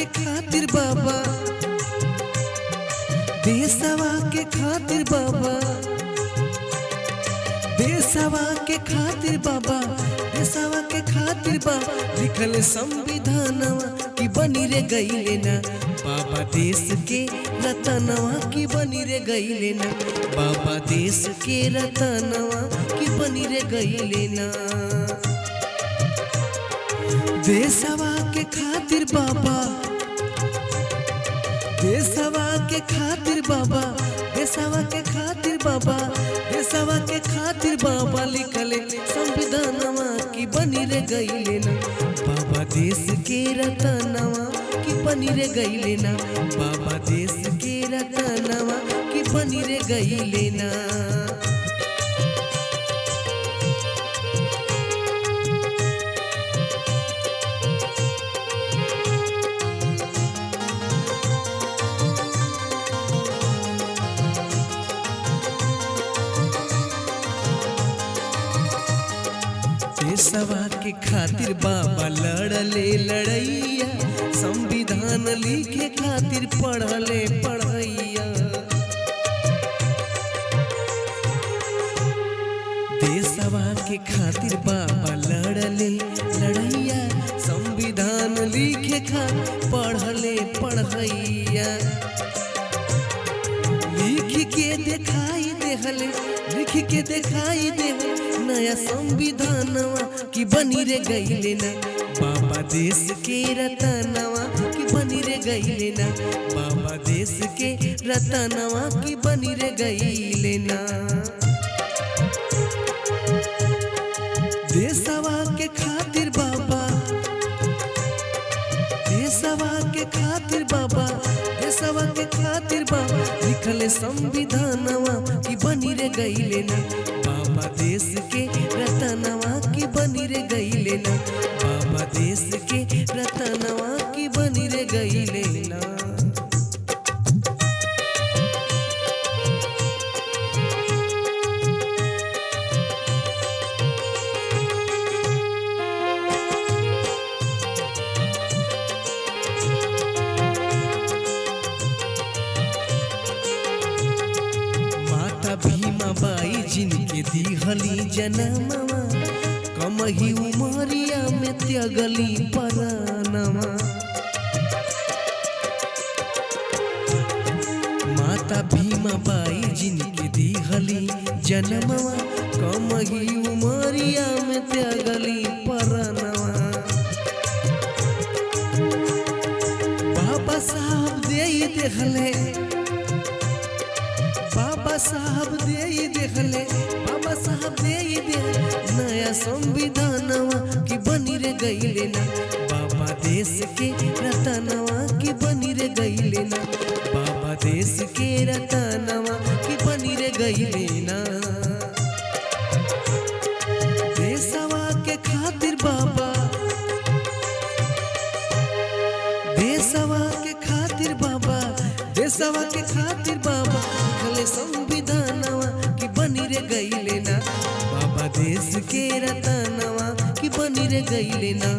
के खातिर बाबा, देशवा के खातिर बाबा, देशवा के खातिर बाबा, देशवा के खातिर बाबा लिखल संविधानवा की बनी रे गईले ना बाबा देश के रतनवा की बनी रे गईले ना बाबा देश के रतनवा की बनी रे गईले ना। देशवा के खातिर बाबा, देशवा के खातिर बाबा, देशवा के खातिर बाबा, देशवा के खातिर बाबा लिखले संविधानवा की बनी रे गईले ना बाबा देश के रतनवा की बनी रे गईले ना बाबा देश के रतनवा की बनी रे गईले ना। देशवा के खातिर बाबा लड़ले लड़ैया, संविधान लिखे खातिर पढ़ले पढ़ैया। देशवा के खातिर बाबा लड़ले लड़ैया, संविधान लिखे खातिर पढ़ले पढ़ैया। लिख के दिखाई देहले, लिख के दिखाई देहले नया संविधानवा की बनी रे गईले ना बाबा देश के रतनवा की बनी रे गईले ना बाबा देश के रतनवा की बनी रे गईले ना। देशवा के खातिर बाबा, देशवा के खातिर बाबा, देशवा के खातिर बाबा लिखले संविधानवा की बनी रे गईले ना बाबा देश के रतनवा की बनी रे गईले ना बाबा देश के रतनवा की बनी रे गईले ना। भीमा बाई जिनके दिहली जनमवा, कमही उमरिया में त्यागली परानवा। माता भीमा बाई जिनके दिहली जनमवा, कमही उमरिया में त्यागली परानवा। बाबा साहब दे देखले, बाबा साहब दे देखले, बाबा साहब दे नया संविधानवा की बनी रे गईले ना बाबा देश के रतनवा की बनी रे गईले ना बाबा देश के रतनवा की बनी रे गईले ना। देशवा के खातिर बाबा, देशवा के खातिर बाबा, देशवा के खातिर बाबा लिखले संविधानवा की बनी रे गईले ना बाबा देश के रतनवा की बनी रे गईले ना।